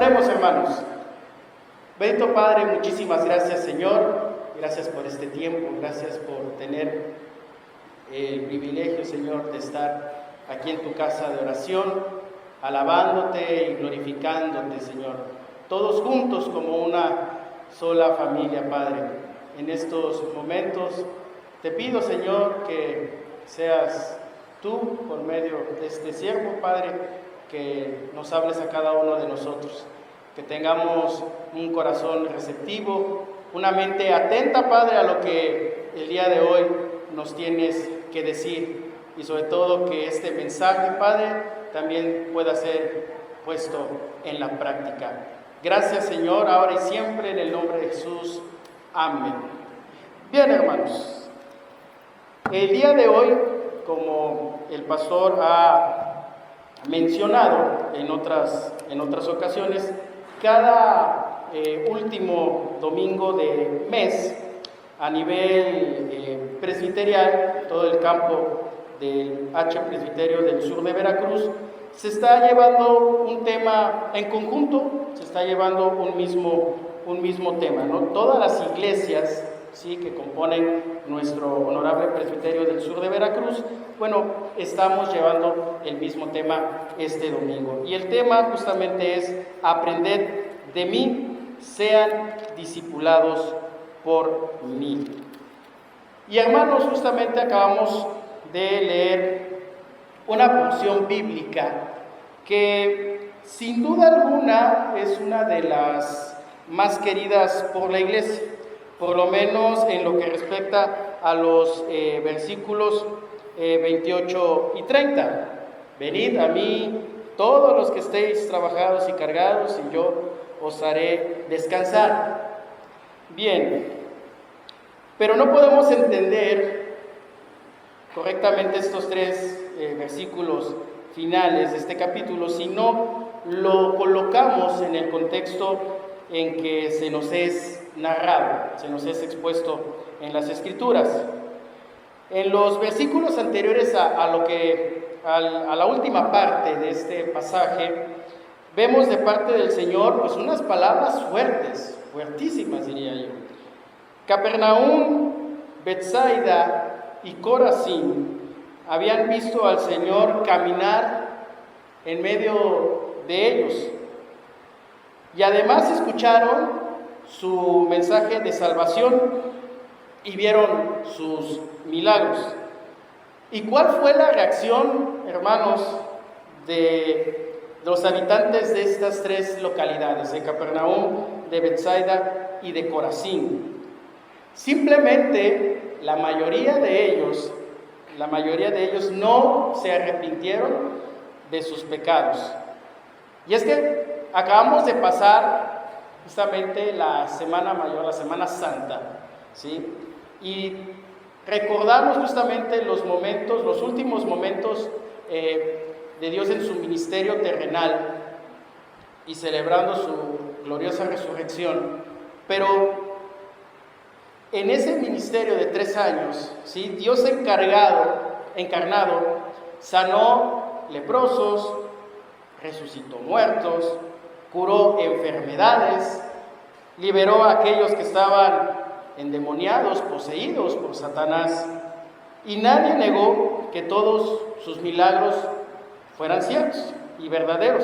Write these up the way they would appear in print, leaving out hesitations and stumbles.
Oremos, hermanos. Bendito Padre, muchísimas gracias, Señor. Gracias por este tiempo, gracias por tener el privilegio, Señor, de estar aquí en tu casa de oración, alabándote y glorificándote, Señor. Todos juntos como una sola familia, Padre. En estos momentos te pido, Señor, que seas tú, por medio de este siervo, Padre, que nos hables a cada uno de nosotros, que tengamos un corazón receptivo, una mente atenta, Padre, a lo que el día de hoy nos tienes que decir, y sobre todo que este mensaje, Padre, también pueda ser puesto en la práctica. Gracias, Señor, ahora y siempre, en el nombre de Jesús. Amén. Bien, hermanos, el día de hoy, como el pastor ha mencionado en otras ocasiones, cada último domingo de mes, a nivel presbiterial, todo el campo del H Presbiterio del sur de Veracruz, se está llevando un tema en conjunto, se está llevando un mismo tema, ¿no? Todas las iglesias, sí, que componen nuestro honorable Presbiterio del sur de Veracruz, bueno, estamos llevando el mismo tema este domingo. Y el tema justamente es: aprended de mí, sean discipulados por mí. Y hermanos, justamente acabamos de leer una porción bíblica que sin duda alguna es una de las más queridas por la iglesia, por lo menos en lo que respecta a los versículos 28 y 30. Venid a mí todos los que estéis trabajados y cargados, y yo os haré descansar. Bien, pero no podemos entender correctamente estos tres versículos finales de este capítulo si no lo colocamos en el contexto en que se nos es narrado, se nos es expuesto en las Escrituras. En los versículos anteriores a la última parte de este pasaje, vemos de parte del Señor pues unas palabras fuertes, fuertísimas diría yo. Capernaum, Betsaida y Corazín habían visto al Señor caminar en medio de ellos, y además escucharon su mensaje de salvación y vieron sus milagros. ¿Y cuál fue la reacción, hermanos, de los habitantes de estas tres localidades, de Capernaum, de Betsaida y de Corazín? Simplemente la mayoría de ellos no se arrepintieron de sus pecados. Y es que acabamos de pasar justamente la Semana Mayor, la Semana Santa, ¿sí? Y recordamos justamente los últimos momentos de Dios en su ministerio terrenal y celebrando su gloriosa resurrección. Pero en ese ministerio de 3 años, ¿sí?, Dios encarnado sanó leprosos, resucitó muertos, curó enfermedades, liberó a aquellos que estaban endemoniados, poseídos por Satanás, y nadie negó que todos sus milagros fueran ciertos y verdaderos.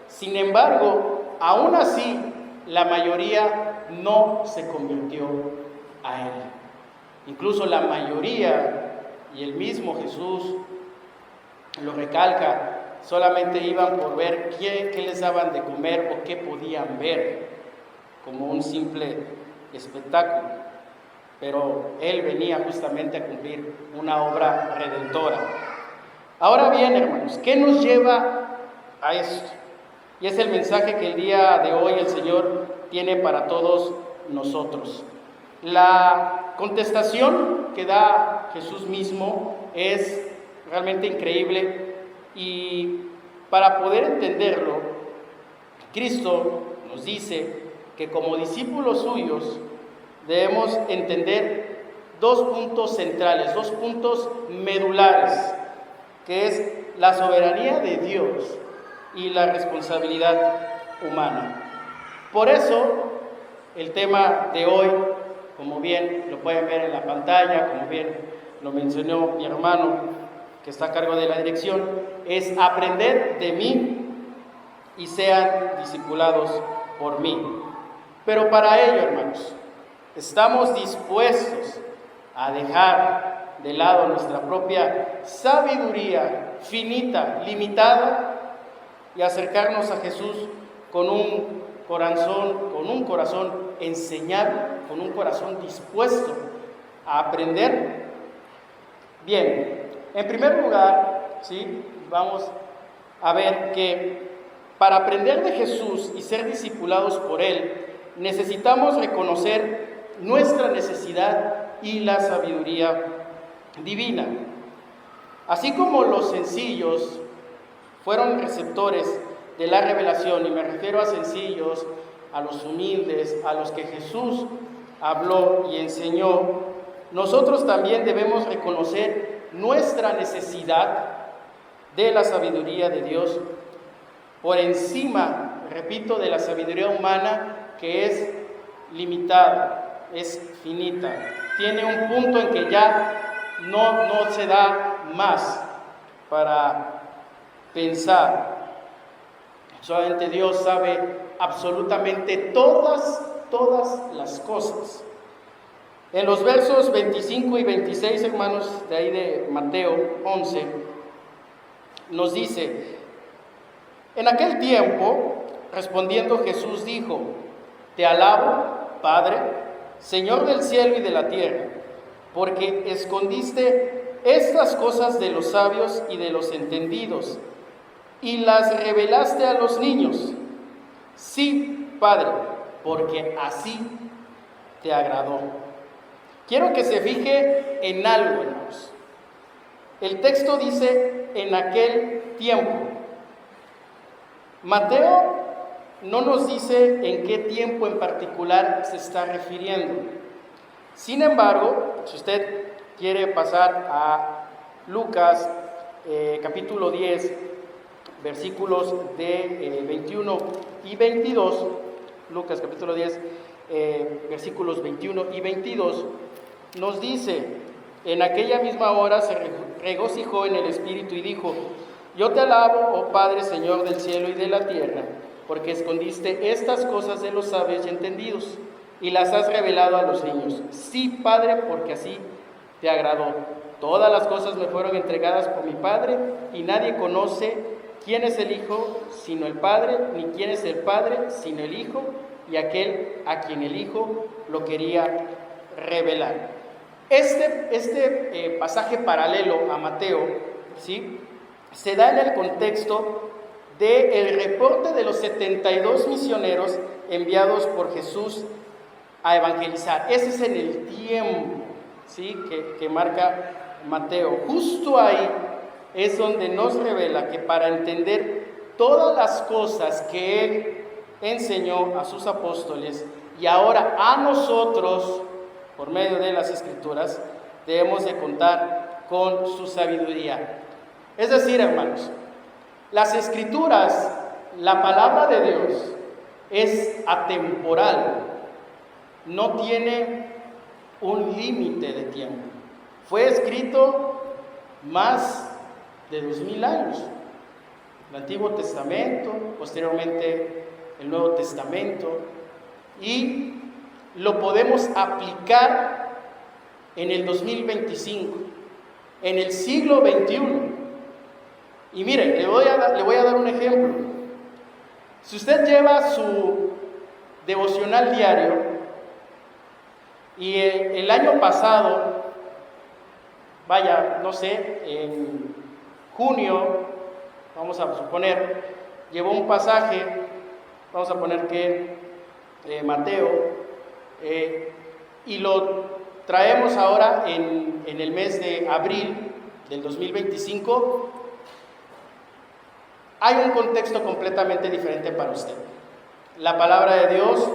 Sin embargo, aún así, la mayoría no se convirtió a Él. Incluso la mayoría, y el mismo Jesús lo recalca, solamente iban por ver qué les daban de comer o qué podían ver, como un simple espectáculo. Pero Él venía justamente a cumplir una obra redentora. Ahora bien, hermanos, ¿qué nos lleva a esto? Y es el mensaje que el día de hoy el Señor tiene para todos nosotros. La contestación que da Jesús mismo es realmente increíble, y para poder entenderlo, Cristo nos dice que como discípulos suyos debemos entender 2 puntos centrales, 2 puntos medulares, que es la soberanía de Dios y la responsabilidad humana. Por eso, el tema de hoy, como bien lo pueden ver en la pantalla, como bien lo mencionó mi hermano que está a cargo de la dirección, es aprender de mí y sean discipulados por mí. Pero para ello, hermanos, estamos dispuestos a dejar de lado nuestra propia sabiduría finita, limitada, y acercarnos a Jesús con un corazón enseñable, con un corazón dispuesto a aprender. Bien, en primer lugar, ¿sí?, vamos a ver que para aprender de Jesús y ser discipulados por Él, necesitamos reconocer nuestra necesidad y la sabiduría divina. Así como los sencillos fueron receptores de la revelación, y me refiero a sencillos, a los humildes, a los que Jesús habló y enseñó, nosotros también debemos reconocer nuestra necesidad de la sabiduría de Dios por encima, repito, de la sabiduría humana, que es limitada, es finita, tiene un punto en que ya no se da más para pensar. Solamente Dios sabe absolutamente todas las cosas. En los versos 25 y 26, hermanos, de ahí de Mateo 11, nos dice: en aquel tiempo, respondiendo Jesús dijo: te alabo, Padre, Señor del cielo y de la tierra, porque escondiste estas cosas de los sabios y de los entendidos, y las revelaste a los niños. Sí, Padre, porque así te agradó. Quiero que se fije en algo, hermanos. El texto dice en aquel tiempo. Mateo no nos dice en qué tiempo en particular se está refiriendo. Sin embargo, si usted quiere pasar a Lucas capítulo 10, versículos de 21 y 22, Lucas capítulo 10, versículos 21 y 22, nos dice: en aquella misma hora se regocijó en el Espíritu y dijo: yo te alabo, oh Padre, Señor del cielo y de la tierra, porque escondiste estas cosas de los sabios y entendidos, y las has revelado a los niños. Sí, Padre, porque así te agradó. Todas las cosas me fueron entregadas por mi Padre, y nadie conoce quién es el Hijo sino el Padre, ni quién es el Padre sino el Hijo, y aquel a quien el Hijo lo quería revelar. Este pasaje paralelo a Mateo, ¿sí?, se da en el contexto del reporte de los 72 misioneros enviados por Jesús a evangelizar. Ese es en el tiempo, ¿sí?, que marca Mateo. Justo ahí es donde nos revela que para entender todas las cosas que Él enseñó a sus apóstoles y ahora a nosotros, por medio de las Escrituras, debemos de contar con su sabiduría. Es decir, hermanos, las Escrituras, la palabra de Dios, es atemporal, no tiene un límite de tiempo. Fue escrito más de 2000 años. El Antiguo Testamento, posteriormente el Nuevo Testamento, y lo podemos aplicar en el 2025, en el siglo XXI. Y miren, le voy a dar un ejemplo. Si usted lleva su devocional diario y el año pasado, vaya, no sé, en junio, vamos a suponer, llevó un pasaje, vamos a poner que Mateo, y lo traemos ahora en el mes de abril del 2025, hay un contexto completamente diferente para usted. La palabra de Dios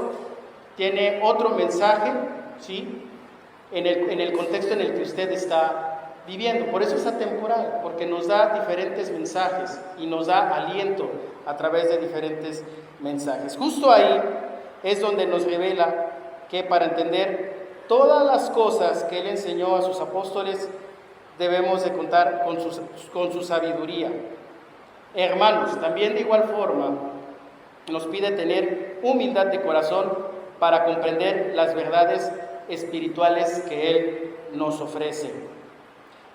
tiene otro mensaje, ¿sí?, en el contexto en el que usted está viviendo. Por eso es atemporal, porque nos da diferentes mensajes y nos da aliento a través de diferentes mensajes. Justo ahí es donde nos revela que para entender todas las cosas que Él enseñó a sus apóstoles, debemos de contar con su sabiduría. Hermanos, también de igual forma, nos pide tener humildad de corazón para comprender las verdades espirituales que Él nos ofrece.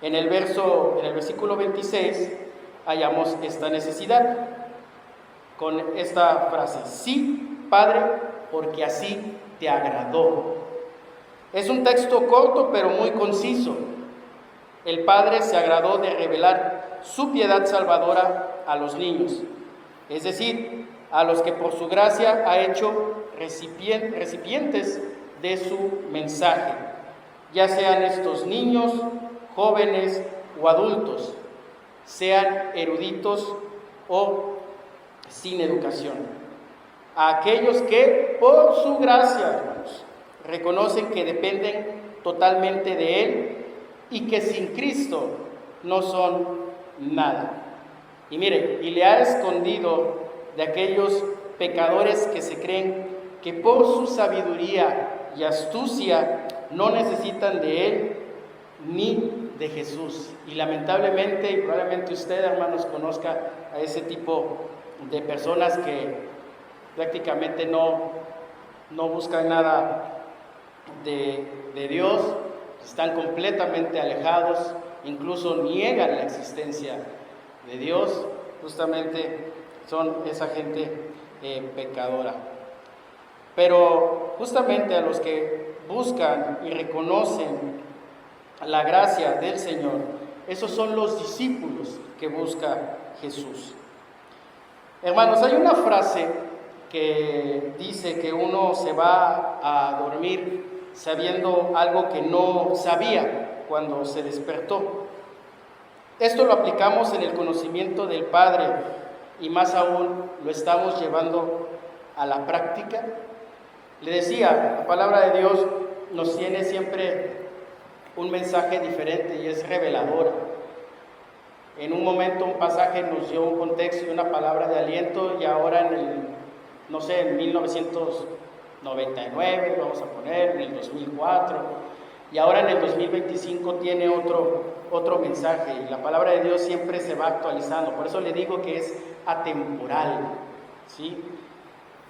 En el versículo 26 hallamos esta necesidad con esta frase: sí, Padre, porque así te agradó. Es un texto corto pero muy conciso. El Padre se agradó de revelar su piedad salvadora a los niños, es decir, a los que por su gracia ha hecho recipientes de su mensaje, ya sean estos niños, jóvenes o adultos, sean eruditos o sin educación. A aquellos que por su gracia, hermanos, reconocen que dependen totalmente de Él y que sin Cristo no son nada. Y mire, y le ha escondido de aquellos pecadores que se creen que por su sabiduría y astucia no necesitan de Él ni de Jesús. Y lamentablemente, y probablemente usted, hermanos, conozca a ese tipo de personas que prácticamente no buscan nada de Dios, están completamente alejados, incluso niegan la existencia de Dios. Justamente son esa gente pecadora. Pero justamente a los que buscan y reconocen la gracia del Señor, esos son los discípulos que busca Jesús. Hermanos, hay una frase que dice que uno se va a dormir sabiendo algo que no sabía cuando se despertó. Esto lo aplicamos en el conocimiento del Padre y más aún lo estamos llevando a la práctica. Le decía, la palabra de Dios nos tiene siempre un mensaje diferente y es reveladora. En un momento un pasaje nos dio un contexto y una palabra de aliento, y ahora en 1999, vamos a poner, en el 2004, y ahora en el 2025 tiene otro mensaje, y la palabra de Dios siempre se va actualizando. Por eso le digo que es atemporal, ¿sí?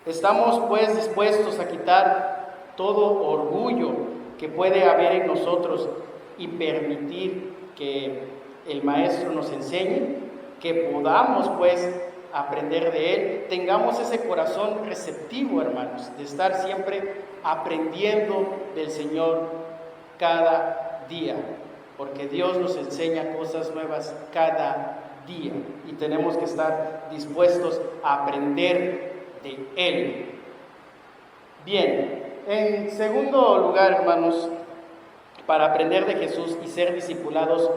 Estamos pues dispuestos a quitar todo orgullo que puede haber en nosotros y permitir que el Maestro nos enseñe, que podamos pues aprender de Él, tengamos ese corazón receptivo, hermanos, de estar siempre aprendiendo del Señor cada día, porque Dios nos enseña cosas nuevas cada día y tenemos que estar dispuestos a aprender de Él. Bien, en segundo lugar, hermanos, para aprender de Jesús y ser discipulados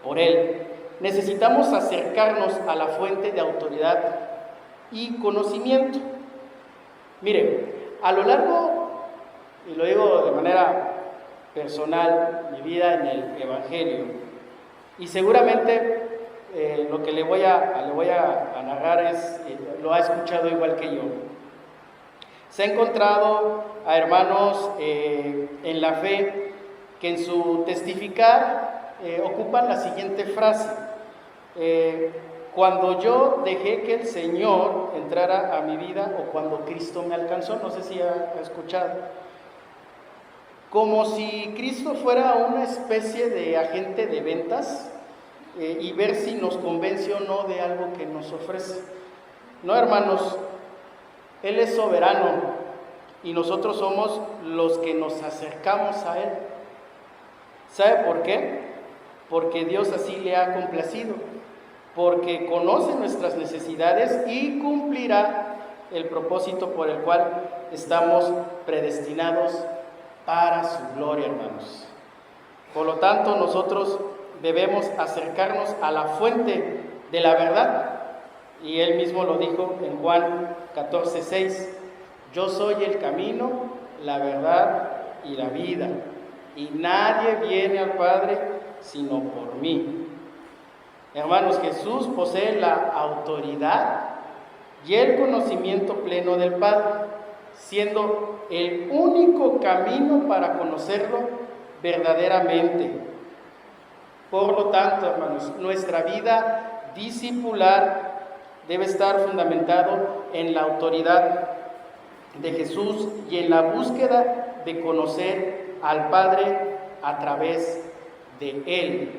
por Él, necesitamos acercarnos a la fuente de autoridad y conocimiento. Mire, a lo largo, y lo digo de manera personal, mi vida en el Evangelio, y seguramente lo que le voy a narrar lo ha escuchado igual que yo. Se ha encontrado a hermanos en la fe que en su testificar ocupan la siguiente frase: cuando yo dejé que el Señor entrara a mi vida, o cuando Cristo me alcanzó. No sé si ha escuchado. Como si Cristo fuera una especie de agente de ventas y ver si nos convence o no de algo que nos ofrece. No, hermanos, Él es soberano y nosotros somos los que nos acercamos a Él. ¿Sabe por qué? Porque Dios así le ha complacido, porque conoce nuestras necesidades y cumplirá el propósito por el cual estamos predestinados para su gloria, hermanos. Por lo tanto, nosotros debemos acercarnos a la fuente de la verdad, y Él mismo lo dijo en Juan 14:6: yo soy el camino, la verdad y la vida, y nadie viene al Padre sino por mí. Hermanos, Jesús posee la autoridad y el conocimiento pleno del Padre. siendo el único camino para conocerlo verdaderamente. Por lo tanto, hermanos, nuestra vida discipular debe estar fundamentado en la autoridad de Jesús y en la búsqueda de conocer al Padre a través de Él.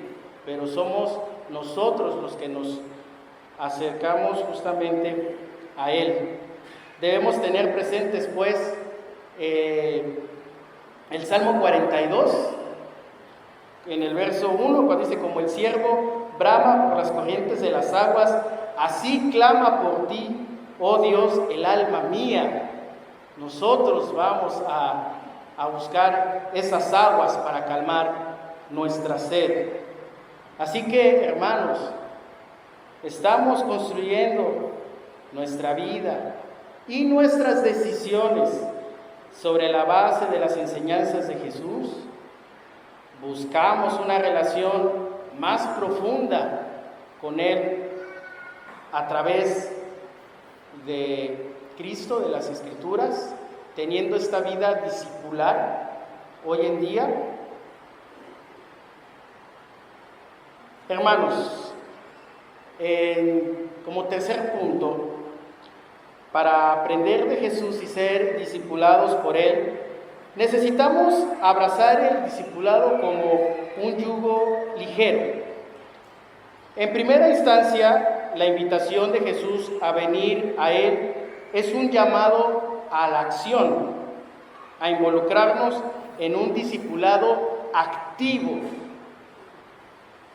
Pero somos nosotros los que nos acercamos justamente a Él. Debemos tener presentes, pues, el Salmo 42, en el verso 1, cuando dice: como el ciervo brama por las corrientes de las aguas, así clama por ti, oh Dios, el alma mía. Nosotros vamos a buscar esas aguas para calmar nuestra sed. Así que, hermanos, estamos construyendo nuestra vida y nuestras decisiones sobre la base de las enseñanzas de Jesús. Buscamos una relación más profunda con Él a través de Cristo, de las Escrituras, teniendo esta vida discipular hoy en día. Hermanos, como tercer punto, para aprender de Jesús y ser discipulados por Él, necesitamos abrazar el discipulado como un yugo ligero. En primera instancia, la invitación de Jesús a venir a Él es un llamado a la acción, a involucrarnos en un discipulado activo.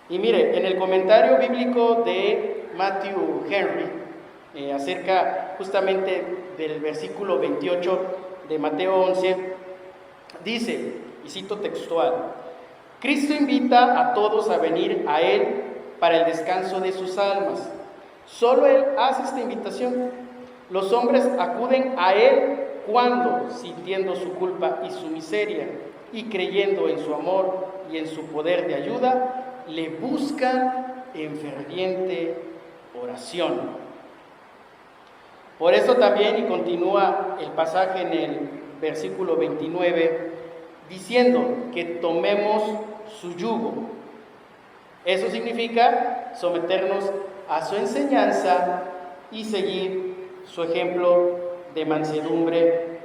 Y mire, en el comentario bíblico de Matthew Henry, acerca justamente del versículo 28 de Mateo 11, dice, y cito textual: Cristo invita a todos a venir a Él para el descanso de sus almas. Solo Él hace esta invitación. Los hombres acuden a Él cuando, sintiendo su culpa y su miseria, y creyendo en su amor y en su poder de ayuda, le buscan en ferviente oración. Por eso también, y continúa el pasaje en el versículo 29, diciendo que tomemos su yugo. Eso significa someternos a su enseñanza y seguir su ejemplo de mansedumbre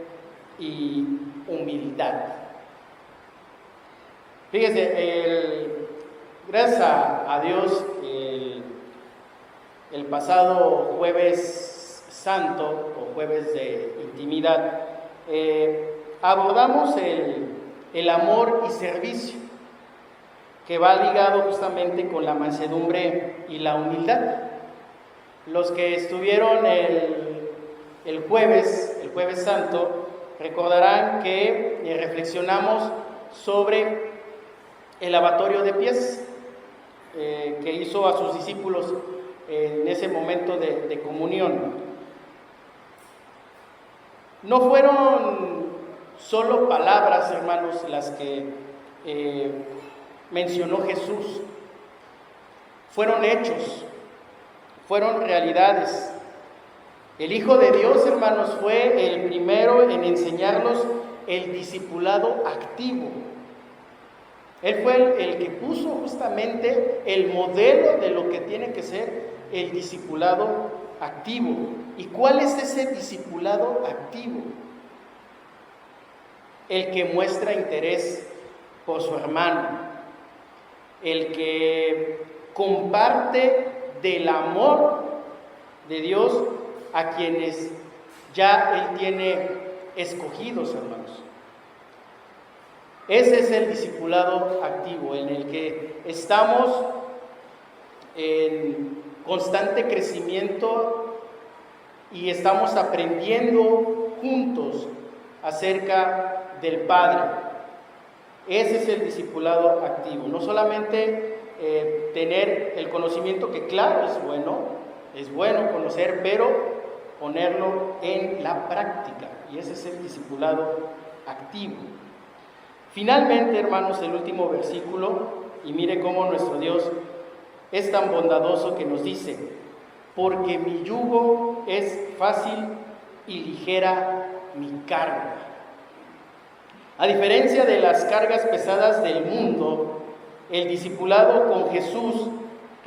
y humildad. Fíjese, gracias a Dios, el pasado jueves santo o jueves de intimidad, abordamos el amor y servicio, que va ligado justamente con la mansedumbre y la humildad. Los que estuvieron el jueves santo recordarán que reflexionamos sobre el lavatorio de pies que hizo a sus discípulos en ese momento de comunión. No fueron solo palabras, hermanos, las que mencionó Jesús. Fueron hechos, fueron realidades. El Hijo de Dios, hermanos, fue el primero en enseñarnos el discipulado activo. Él fue el que puso justamente el modelo de lo que tiene que ser el discipulado activo. ¿Y cuál es ese discipulado activo? El que muestra interés por su hermano, el que comparte del amor de Dios a quienes ya Él tiene escogidos, hermanos. Ese es el discipulado activo, en el que estamos en constante crecimiento y estamos aprendiendo juntos acerca del Padre. Ese es el discipulado activo. No solamente tener el conocimiento, que claro es bueno conocer, pero ponerlo en la práctica. Y ese es el discipulado activo. Finalmente, hermanos, el último versículo, y mire cómo nuestro Dios es tan bondadoso que nos dice: porque mi yugo es fácil y ligera mi carga. A diferencia de las cargas pesadas del mundo, el discipulado con Jesús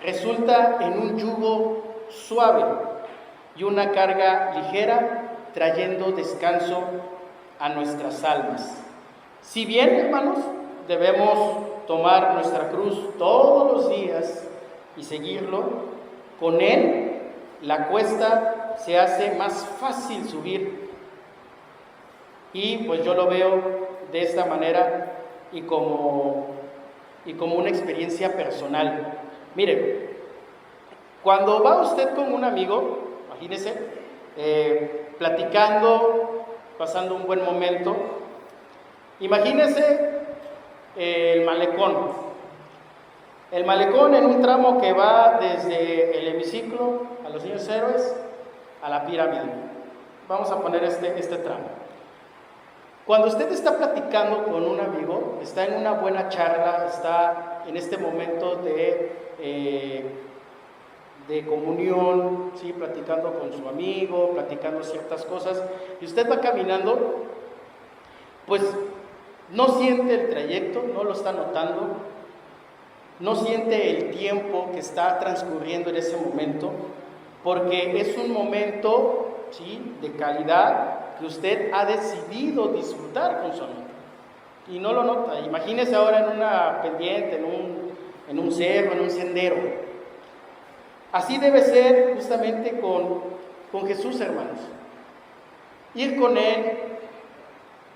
resulta en un yugo suave y una carga ligera, trayendo descanso a nuestras almas. Si bien, hermanos, debemos tomar nuestra cruz todos los días y seguirlo, con Él la cuesta se hace más fácil subir. Y pues yo lo veo de esta manera y como una experiencia personal. Mire, cuando va usted con un amigo, imagínese, platicando, pasando un buen momento, imagínese el malecón. El malecón en un tramo que va desde el hemiciclo a los Niños Héroes a la pirámide. Vamos a poner este tramo. Cuando usted está platicando con un amigo, está en una buena charla, está en este momento de comunión, ¿sí? Platicando con su amigo, platicando ciertas cosas, y usted va caminando, pues no siente el trayecto, no lo está notando, no siente el tiempo que está transcurriendo en ese momento, porque es un momento, ¿sí?, de calidad que usted ha decidido disfrutar con su amigo y no lo nota. Imagínese ahora en una pendiente, en un cerro, en un sendero. Así debe ser justamente con Jesús, hermanos. Ir con Él,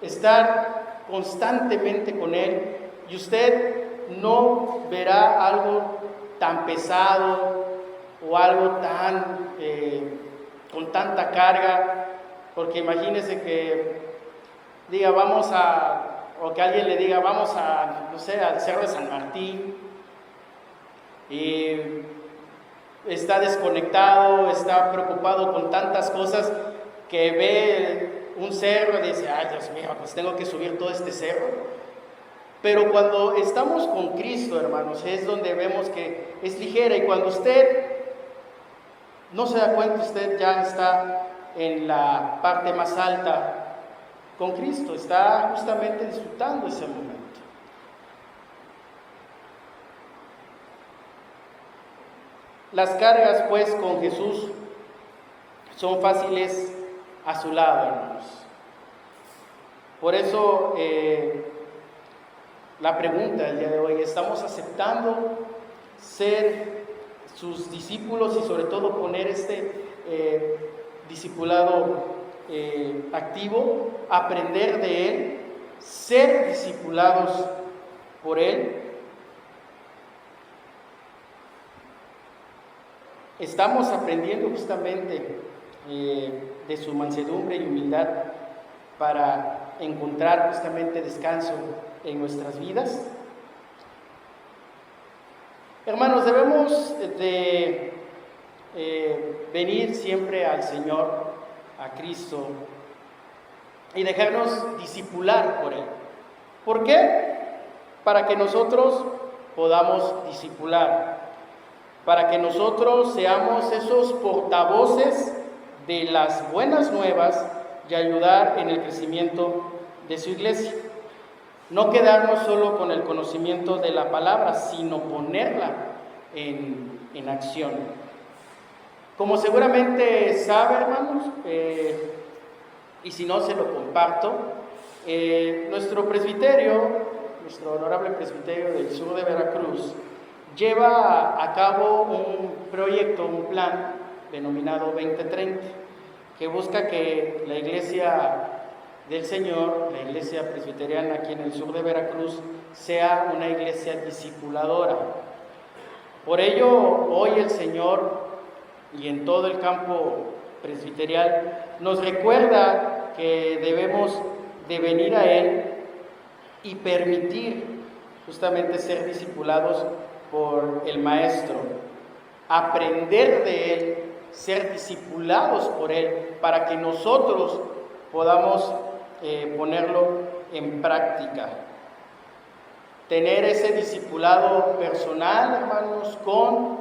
estar constantemente con Él, y usted no verá algo tan pesado o algo tan con tanta carga, porque imagínese que diga o que alguien le diga vamos no sé, al Cerro de San Martín, y está desconectado, está preocupado con tantas cosas, que ve un cerro y dice, ay Dios mío, pues tengo que subir todo este cerro. Pero cuando estamos con Cristo, hermanos, es donde vemos que es ligera, y cuando usted no se da cuenta, usted ya está en la parte más alta con Cristo, está justamente disfrutando ese momento. Las cargas, pues, con Jesús son fáciles a su lado, hermanos. Por eso, la pregunta del día de hoy: ¿estamos aceptando ser sus discípulos y sobre todo poner este discipulado activo, aprender de Él, ser discipulados por Él? Estamos aprendiendo justamente de su mansedumbre y humildad para encontrar justamente descanso en nuestras vidas. Hermanos, debemos de venir siempre al Señor, a Cristo, y dejarnos discipular por Él. ¿Por qué? Para que nosotros podamos discipular, para que nosotros seamos esos portavoces de las buenas nuevas y ayudar en el crecimiento de su iglesia. No quedarnos solo con el conocimiento de la palabra, sino ponerla en acción. Como seguramente sabe, hermanos, y si no se lo comparto, nuestro honorable presbiterio del sur de Veracruz, lleva a cabo un proyecto, un plan denominado 2030, que busca que la iglesia del Señor, la iglesia presbiteriana aquí en el sur de Veracruz, sea una iglesia discipuladora. Por ello, hoy el Señor, y en todo el campo presbiterial, nos recuerda que debemos de venir a Él y permitir justamente ser discipulados por el Maestro, aprender de Él, ser discipulados por Él, para que nosotros podamos ponerlo en práctica. Tener ese discipulado personal, hermanos, con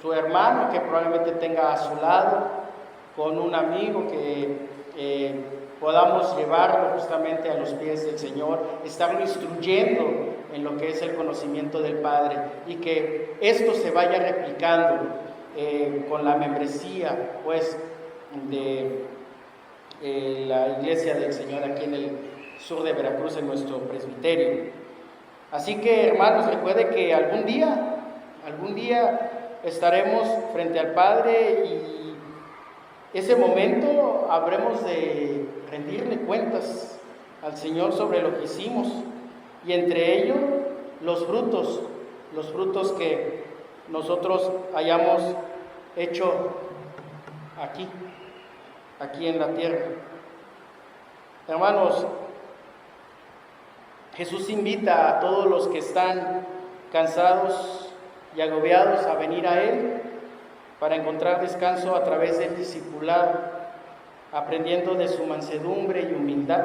su hermano que probablemente tenga a su lado, con un amigo que podamos llevarlo justamente a los pies del Señor, estarlo instruyendo en lo que es el conocimiento del Padre, y que esto se vaya replicando con la membresía pues de la Iglesia del Señor aquí en el sur de Veracruz, en nuestro presbiterio. Así que, hermanos, recuerde que algún día estaremos frente al Padre, y ese momento habremos de rendirle cuentas al Señor sobre lo que hicimos, y entre ellos los frutos que nosotros hayamos hecho aquí en la tierra. Hermanos, Jesús invita a todos los que están cansados y agobiados a venir a Él para encontrar descanso a través del discipulado, aprendiendo de su mansedumbre y humildad.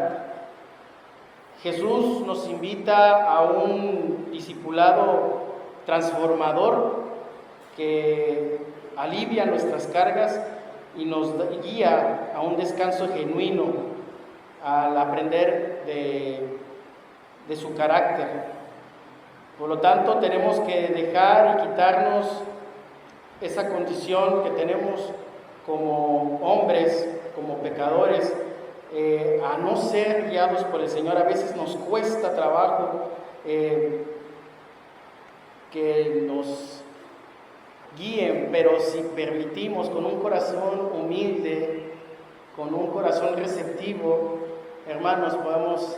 Jesús nos invita a un discipulado transformador que alivia nuestras cargas y nos guía a un descanso genuino al aprender de su carácter. Por lo tanto, tenemos que dejar y quitarnos esa condición que tenemos como hombres, como pecadores, a no ser guiados por el Señor. A veces nos cuesta trabajo que nos guíen, pero si permitimos, con un corazón humilde, con un corazón receptivo, hermanos, podemos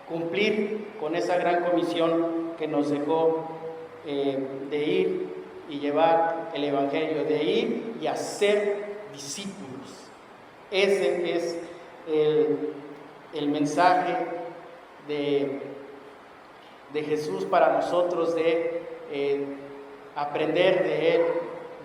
cumplir con esa gran comisión que nos dejó de ir y llevar el Evangelio, de ir y hacer discípulos. Ese es el mensaje de Jesús para nosotros, de aprender de Él,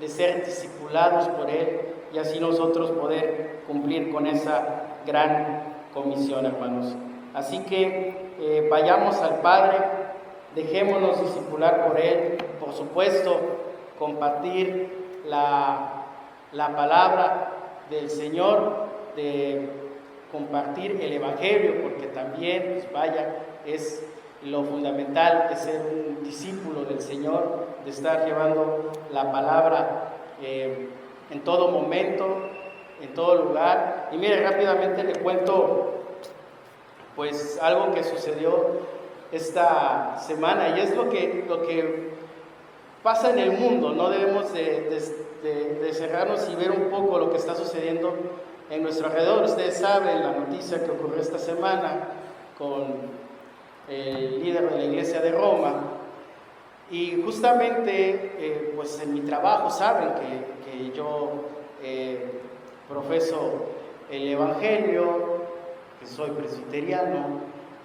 de ser discipulados por Él, y así nosotros poder cumplir con esa gran comisión, hermanos. Así que vayamos al Padre, dejémonos discipular por Él, por supuesto, compartir la palabra del Señor, de compartir el Evangelio, porque también, pues es lo fundamental de ser un discípulo del Señor, de estar llevando la palabra en todo momento, en todo lugar. Y mire, rápidamente le cuento pues algo que sucedió esta semana, y es lo que pasa en el mundo. No debemos de cerrarnos y ver un poco lo que está sucediendo en nuestro alrededor. Ustedes saben la noticia que ocurrió esta semana con el líder de la Iglesia de Roma, y justamente pues en mi trabajo saben que yo profeso el Evangelio, que soy presbiteriano,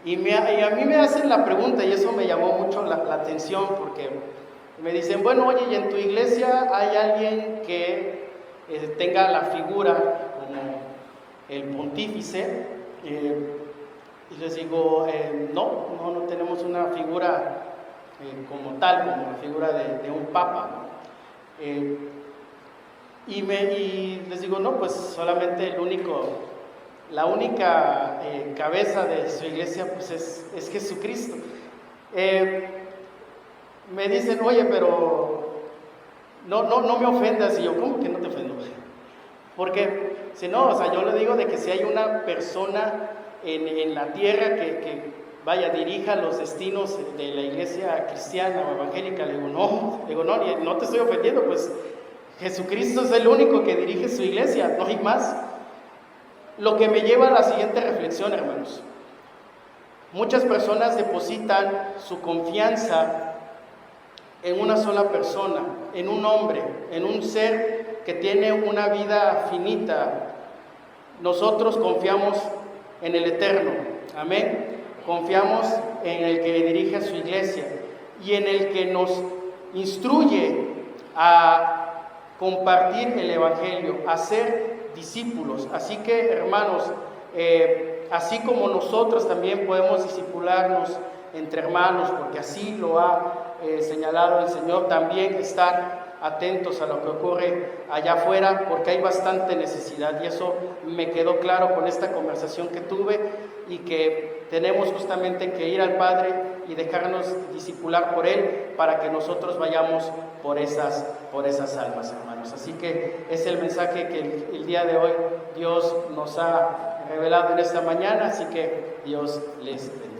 y a mí me hacen la pregunta, y eso me llamó mucho la atención, porque me dicen, bueno, oye, ¿y en tu iglesia hay alguien que tenga la figura como el pontífice? Y les digo, no tenemos una figura como tal, como la figura de un papa. Y les digo, no, pues solamente la única cabeza de su iglesia pues es Jesucristo. Me dicen, oye, pero no me ofendas. Y yo, ¿cómo que no te ofendo? Porque si no, o sea, yo le digo de que si hay una persona en la tierra que dirija los destinos de la iglesia cristiana o evangélica, le digo, no te estoy ofendiendo, pues Jesucristo es el único que dirige su iglesia, no hay más. Lo que me lleva a la siguiente reflexión, hermanos. Muchas personas depositan su confianza en una sola persona, en un hombre, en un ser que tiene una vida finita. Nosotros confiamos en el Eterno, amén. Confiamos en el que dirige su iglesia y en el que nos instruye a compartir el Evangelio, a ser discípulos. Así que, hermanos, así como nosotros también podemos discipularnos entre hermanos, porque así lo ha señalado el Señor, también estar atentos a lo que ocurre allá afuera, porque hay bastante necesidad, y eso me quedó claro con esta conversación que tuve, y que tenemos justamente que ir al Padre y dejarnos discipular por Él, para que nosotros vayamos por esas almas, hermanos. Así que es el mensaje que el día de hoy Dios nos ha revelado en esta mañana, así que Dios les bendiga.